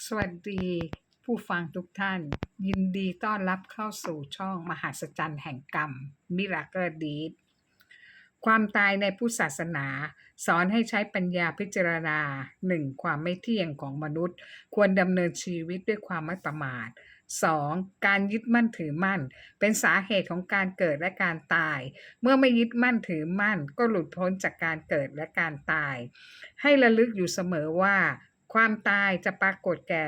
สวัสดีผู้ฟังทุกท่านยินดีต้อนรับเข้าสู่ช่องมหัศจรรย์แห่งกรรม Miracle Deed ความตายในพุทธศาสนาสอนให้ใช้ปัญญาพิจารณา 1. ความไม่เที่ยงของมนุษย์ควรดำเนินชีวิตด้วยความไม่ประมาท 2. การยึดมั่นถือมั่นเป็นสาเหตุของการเกิดและการตายเมื่อไม่ยึดมั่นถือมั่นก็หลุดพ้นจากการเกิดและการตายให้ระลึกอยู่เสมอว่าความตายจะปรากฏแก่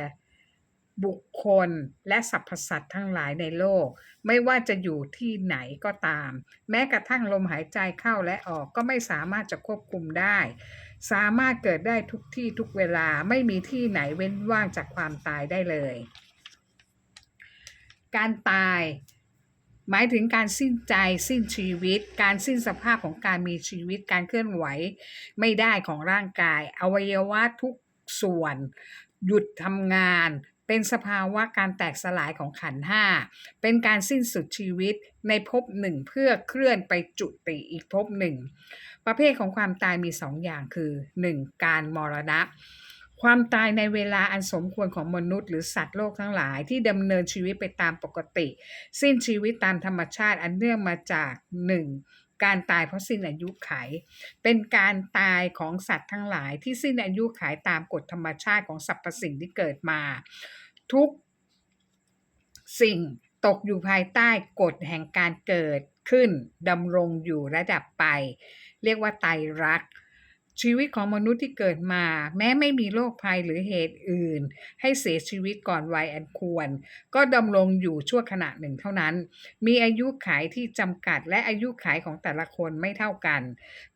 บุคคลและสรรพสัตว์ทั้งหลายในโลกไม่ว่าจะอยู่ที่ไหนก็ตามแม้กระทั่งลมหายใจเข้าและออกก็ไม่สามารถจะควบคุมได้สามารถเกิดได้ทุกที่ทุกเวลาไม่มีที่ไหนเว้นว่างจากความตายได้เลยการตายหมายถึงการสิ้นใจสิ้นชีวิตการสิ้นสภาพของการมีชีวิตการเคลื่อนไหวไม่ได้ของร่างกายอวัยวะทุกส่วนหยุดทำงานเป็นสภาวะการแตกสลายของขันธ์ห้าเป็นการสิ้นสุดชีวิตในภพหนึ่งเพื่อเคลื่อนไปจุติอีกภพหนึ่งประเภทของความตายมี2 อย่างคือ 1. การมรณะความตายในเวลาอันสมควรของมนุษย์หรือสัตว์โลกทั้งหลายที่ดำเนินชีวิตไปตามปกติสิ้นชีวิตตามธรรมชาติอันเนื่องมาจาก 1. การตายเพราะสิ้นอายุไขเป็นการตายของสัตว์ทั้งหลายที่สิ้นอายุขัยตามกฎธรรมชาติของสรรพสิ่งที่เกิดมาทุกสิ่งตกอยู่ภายใต้กฎแห่งการเกิดขึ้นดำรงอยู่ระดับไปเรียกว่าไตรลักษณ์ชีวิตของมนุษย์ที่เกิดมาแม้ไม่มีโรคภัยหรือเหตุอื่นให้เสียชีวิตก่อนวัยอันควรก็ดำรงอยู่ชั่วขณะหนึ่งเท่านั้นมีอายุขัยที่จำกัดและอายุขัยของแต่ละคนไม่เท่ากัน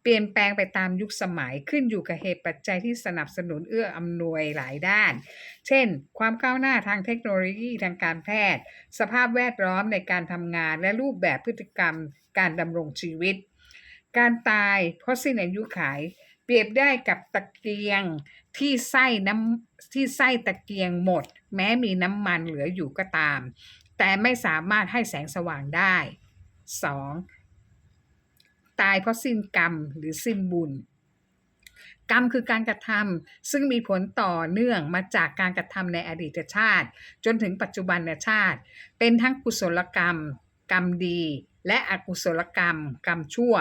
เปลี่ยนแปลงไปตามยุคสมัยขึ้นอยู่กับเหตุปัจจัยที่สนับสนุนเอื้ออำนวยหลายด้านเช่นความก้าวหน้าทางเทคโนโลยีทางการแพทย์สภาพแวดล้อมในการทำงานและรูปแบบพฤติกรรมการดำรงชีวิตการตายเพราะสิ้นอายุขัยเปรียบได้กับตะเกียงที่ไส้ตะเกียงหมดแม้มีน้ำมันเหลืออยู่ก็ตามแต่ไม่สามารถให้แสงสว่างได้ 2. ตายเพราะสิ้นกรรมหรือสิ้นบุญกรรมคือการกระทำซึ่งมีผลต่อเนื่องมาจากการกระทำในอดีตชาติจนถึงปัจจุบันชาติเป็นทั้งกุศลกรรมกรรมดีและอกุศลกรรมกรรมชั่ว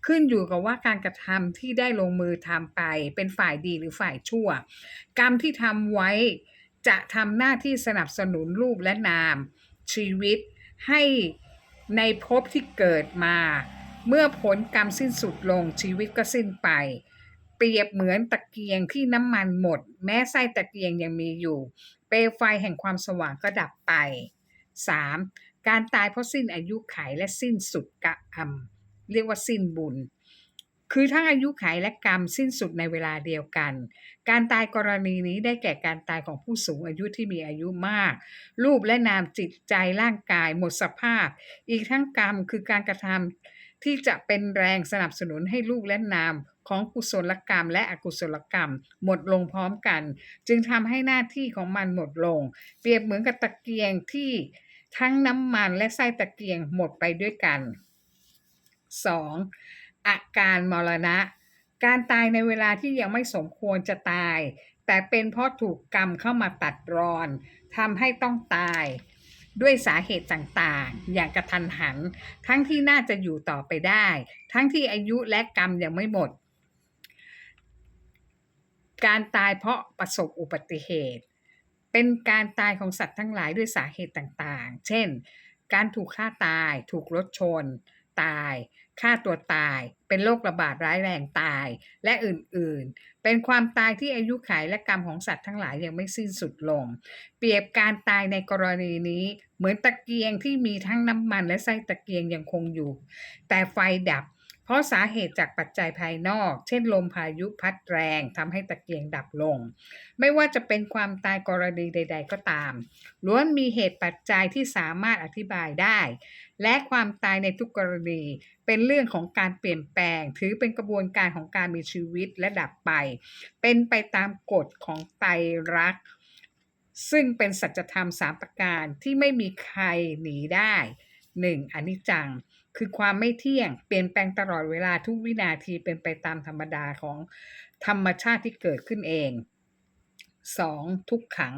ขึ้นอยู่กับว่าการกระทำที่ได้ลงมือทำไปเป็นฝ่ายดีหรือฝ่ายชั่วกรรมที่ทำไว้จะทำหน้าที่สนับสนุนรูปและนามชีวิตให้ในภพที่เกิดมาเมื่อผลกรรมสิ้นสุดลงชีวิตก็สิ้นไปเปรียบเหมือนตะเกียงที่น้ำมันหมดแม้ไส้ตะเกียงยังมีอยู่เปลวไฟแห่งความสว่างก็ดับไป 3. การตายเพราะสิ้นอายุขัยและสิ้นสุดกรรมเรียกว่าสิ้นบุญคือทั้งอายุขัยและกรรมสิ้นสุดในเวลาเดียวกันการตายกรณีนี้ได้แก่การตายของผู้สูงอายุที่มีอายุมากรูปและนามจิตใจร่างกายหมดสภาพอีกทั้งกรรมคือการกระทำที่จะเป็นแรงสนับสนุนให้รูปและนามของกุศลกรรมและอกุศลกรรมหมดลงพร้อมกันจึงทำให้หน้าที่ของมันหมดลงเปรียบเหมือนกับตะเกียงที่ทั้งน้ำมันและไส้ตะเกียงหมดไปด้วยกัน 2. อาการมรณะการตายในเวลาที่ยังไม่สมควรจะตายแต่เป็นเพราะถูกกรรมเข้ามาตัดรอนทำให้ต้องตายด้วยสาเหตุต่างๆอย่างกระทันหันทั้งที่น่าจะอยู่ต่อไปได้ทั้งที่อายุและกรรมยังไม่หมดการตายเพราะประสบอุบัติเหตุเป็นการตายของสัตว์ทั้งหลายด้วยสาเหตุต่างๆเช่นการถูกฆ่าตายถูกรถชนตายฆ่าตัวตายเป็นโรคระบาดร้ายแรงตายและอื่นๆเป็นความตายที่อายุขัยและกรรมของสัตว์ทั้งหลายยังไม่สิ้นสุดลงเปรียบการตายในกรณีนี้เหมือนตะเกียงที่มีทั้งน้ำมันและไส้ตะเกียงยังคงอยู่แต่ไฟดับเพราะสาเหตุจากปัจจัยภายนอกเช่นลมพายุพัดแรงทำให้ตะเกียงดับลงไม่ว่าจะเป็นความตายกรณีใดๆก็ตามล้วนมีเหตุปัจจัยที่สามารถอธิบายได้และความตายในทุกกรณีเป็นเรื่องของการเปลี่ยนแปลงถือเป็นกระบวนการของการมีชีวิตและดับไปเป็นไปตามกฎของไตรลักษณ์ซึ่งเป็นสัจธรรม3ประการที่ไม่มีใครหนีได้ 1. อนิจจังคือความไม่เที่ยงเปลี่ยนแปลงตลอดเวลาทุกวินาทีเป็นไปตามธรรมดาของธรรมชาติที่เกิดขึ้นเอง 2. ทุกขัง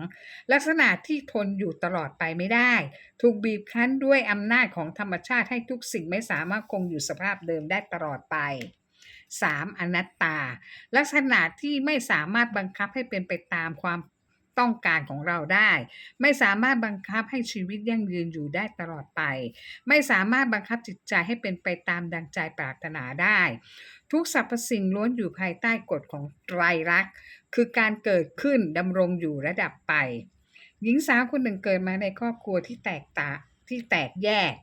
ลักษณะที่ทนอยู่ตลอดไปไม่ได้ถูกบีบคั้นด้วยอำนาจของธรรมชาติให้ทุกสิ่งไม่สามารถคงอยู่สภาพเดิมได้ตลอดไป 3. อนัตตาลักษณะที่ไม่สามารถบังคับให้เป็นไปตามความต้องการของเราได้ไม่สามารถบังคับให้ชีวิตยั่งยืนอยู่ได้ตลอดไปไม่สามารถบังคับจิตใจให้เป็นไปตามดังใจปรารถนาได้ทุกสรรพสิ่งล้วนอยู่ภายใต้กฎของไตรลักษณ์คือการเกิดขึ้นดำรงอยู่และดับไปหญิงสาวคนหนึ่งเกิดมาในครอบครัวที่แตกแยก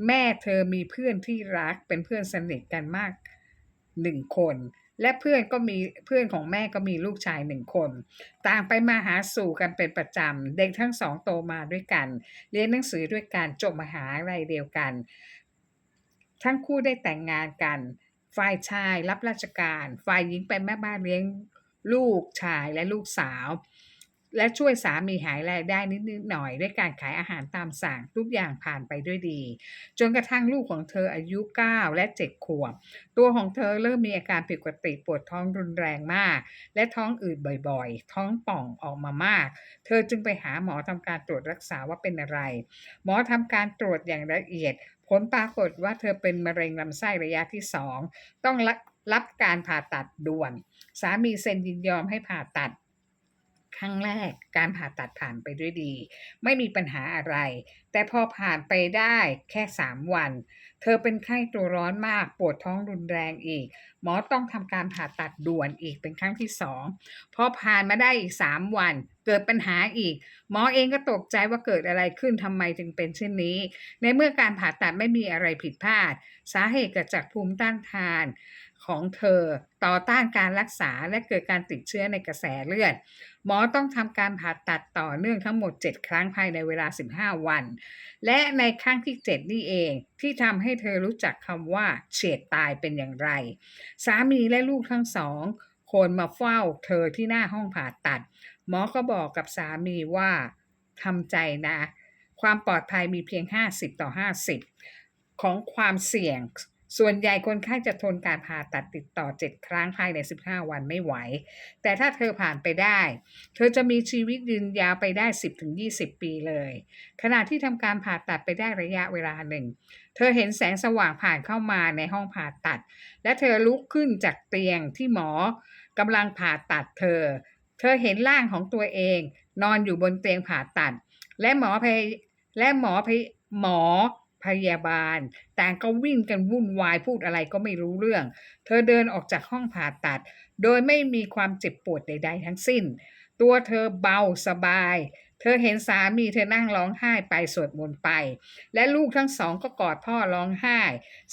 แม่เธอมีเพื่อนที่รักเป็นเพื่อนสนิทกันมาก1 คนและเพื่อนของแม่ก็มีลูกชาย1 คนต่างไปมาหาสู่กันเป็นประจำเด็กทั้งสองโตมาด้วยกันเรียนหนังสือด้วยกันจบมหาลัยเดียวกันทั้งคู่ได้แต่งงานกันฝ่ายชายรับราชการฝ่ายหญิงเป็นแม่บ้านเลี้ยงลูกชายและลูกสาวและช่วยสามีหารายได้นิดๆหน่อยๆด้วยการขายอาหารตามสั่งทุกอย่างผ่านไปด้วยดีจนกระทั่งลูกของเธออายุ9และ7 ขวบตัวของเธอเริ่มมีอาการผิดปกติปวดท้องรุนแรงมากและท้องอืดบ่อยๆท้องป่องออกมามากเธอจึงไปหาหมอทำการตรวจรักษาว่าเป็นอะไรหมอทำการตรวจอย่างละเอียดผลปรากฏว่าเธอเป็นมะเร็งลำไส้ระยะที่2ต้องรับการผ่าตัดด่วนสามีเซ็นยินยอมให้ผ่าตัดครั้งแรกการผ่าตัดผ่านไปด้วยดีไม่มีปัญหาอะไรแต่พอผ่านไปได้แค่3 วันเธอเป็นไข้ตัวร้อนมากปวดท้องรุนแรงอีกหมอต้องทำการผ่าตัดด่วนอีกเป็นครั้งที่2พอผ่านมาได้อีก3 วันเกิดปัญหาอีกหมอเองก็ตกใจว่าเกิดอะไรขึ้นทำไมจึงเป็นเช่นนี้ในเมื่อการผ่าตัดไม่มีอะไรผิดพลาดสาเหตุเกิดจากภูมิต้านทานของเธอต่อต้านการรักษาและเกิดการติดเชื้อในกระแสเลือดหมอต้องทำการผ่าตัดต่อเนื่องทั้งหมด7 ครั้งภายในเวลา15 วันและในครั้งที่7นี่เองที่ทำให้เธอรู้จักคำว่าเฉียดตายเป็นอย่างไรสามีและลูกทั้ง2 คนมาเฝ้าเธอที่หน้าห้องผ่าตัดหมอก็บอกกับสามีว่าทำใจนะความปลอดภัยมีเพียง50 ต่อ 50ของความเสี่ยงส่วนใหญ่คนไข้จะทนการผ่าตัดติดต่อ7 ครั้งภายใน15 วันไม่ไหวแต่ถ้าเธอผ่านไปได้เธอจะมีชีวิตยืนยาวไปได้10 ถึง 20 ปีเลยขณะที่ทำการผ่าตัดไปได้ระยะเวลาหนึ่งเธอเห็นแสงสว่างผ่านเข้ามาในห้องผ่าตัดและเธอลุกขึ้นจากเตียงที่หมอกำลังผ่าตัดเธอเห็นร่างของตัวเองนอนอยู่บนเตียงผ่าตัดและหมอพยาบาลต่างก็วิ่งกันวุ่นวายพูดอะไรก็ไม่รู้เรื่องเธอเดินออกจากห้องผ่าตัดโดยไม่มีความเจ็บปวดใดๆทั้งสิ้นตัวเธอเบาสบายเธอเห็นสามีเธอนั่งร้องไห้ไปสวดมนต์ไปและลูกทั้ง2ก็กอดพ่อร้องไห้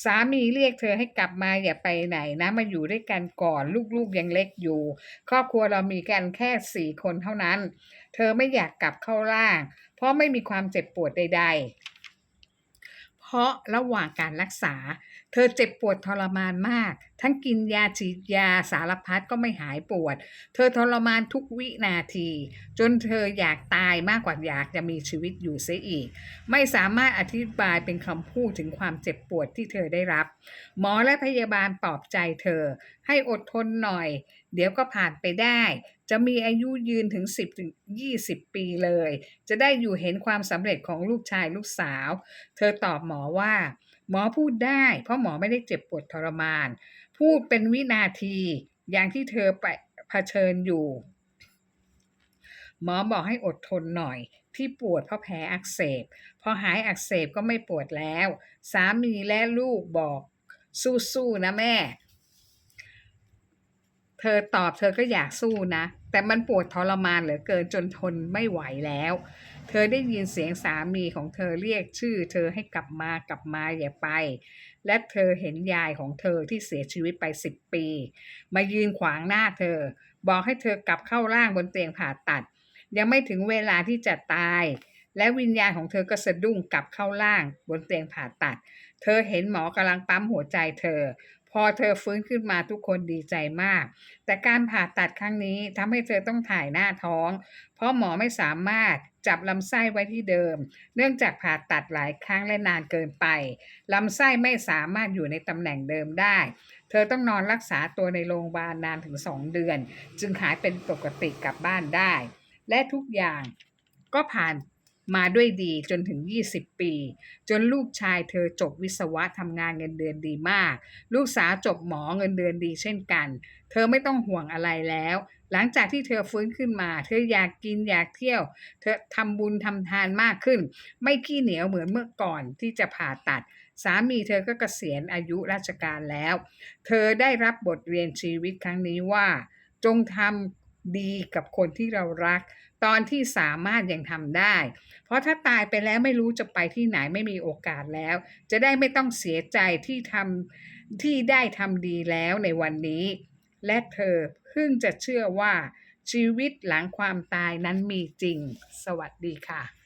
สามีเรียกเธอให้กลับมาอย่าไปไหนนะมาอยู่ด้วยกันก่อนลูกๆยังเล็กอยู่ครอบครัวเรามีกันแค่4 คนเท่านั้นเธอไม่อยากกลับเข้าร่างเพราะไม่มีความเจ็บปวดใดๆเพราะระหว่างการรักษาเธอเจ็บปวดทรมานมากทั้งกินยาฉีดยาสารพัดก็ไม่หายปวดเธอทรมานทุกวินาทีจนเธออยากตายมากกว่าอยากจะมีชีวิตอยู่เสียอีกไม่สามารถอธิบายเป็นคำพูดถึงความเจ็บปวดที่เธอได้รับหมอและพยาบาลปลอบใจเธอให้อดทนหน่อยเดี๋ยวก็ผ่านไปได้จะมีอายุยืนถึง10 ถึง 20 ปีเลยจะได้อยู่เห็นความสำเร็จของลูกชายลูกสาวเธอตอบหมอว่าหมอพูดได้เพราะหมอไม่ได้เจ็บปวดทรมานพูดเป็นวินาทีอย่างที่เธอไปเผชิญอยู่หมอบอกให้อดทนหน่อยที่ปวดเพราะแผลอักเสบพอหายอักเสบก็ไม่ปวดแล้วสามีและลูกบอกสู้ๆนะแม่เธอก็อยากสู้นะแต่มันปวดทรมานเหลือเกินจนทนไม่ไหวแล้วเธอได้ยินเสียงสามีของเธอเรียกชื่อเธอให้กลับมาอย่าไปและเธอเห็นยายของเธอที่เสียชีวิตไป10 ปีมายืนขวางหน้าเธอบอกให้เธอกลับเข้าร่างบนเตียงผ่าตัดยังไม่ถึงเวลาที่จะตายและวิญญาณของเธอก็สะดุ้งกลับเข้าร่างบนเตียงผ่าตัดเธอเห็นหมอกำลังปั๊มหัวใจเธอพอเธอฟื้นขึ้นมาทุกคนดีใจมากแต่การผ่าตัดครั้งนี้ทำให้เธอต้องถ่ายหน้าท้องเพราะหมอไม่สามารถจับลำไส้ไว้ที่เดิมเนื่องจากผ่าตัดหลายครั้งและนานเกินไปลำไส้ไม่สามารถอยู่ในตำแหน่งเดิมได้ เธอต้องนอนรักษาตัวในโรงพยาบาลนานถึง2 เดือนจึงหายเป็นปกติกลับบ้านได้และทุกอย่างก็ผ่านมาด้วยดีจนถึง20ปีจนลูกชายเธอจบวิศวะทำงานเงินเดือนดีมากลูกสาวจบหมอเงินเดือนดีเช่นกันเธอไม่ต้องห่วงอะไรแล้วหลังจากที่เธอฟื้นขึ้นมาเธออยากกินอยากเที่ยวเธอทำบุญทำทานมากขึ้นไม่ขี้เหนียวเหมือนเมื่อก่อนที่จะผ่าตัดสามีเธอก็เกษียณอายุราชการแล้วเธอได้รับบทเรียนชีวิตครั้งนี้ว่าจงทำดีกับคนที่เรารักตอนที่สามารถยังทำได้เพราะถ้าตายไปแล้วไม่รู้จะไปที่ไหนไม่มีโอกาสแล้วจะได้ไม่ต้องเสียใจที่ได้ทำดีแล้วในวันนี้และเธอเพิ่งจะเชื่อว่าชีวิตหลังความตายนั้นมีจริงสวัสดีค่ะ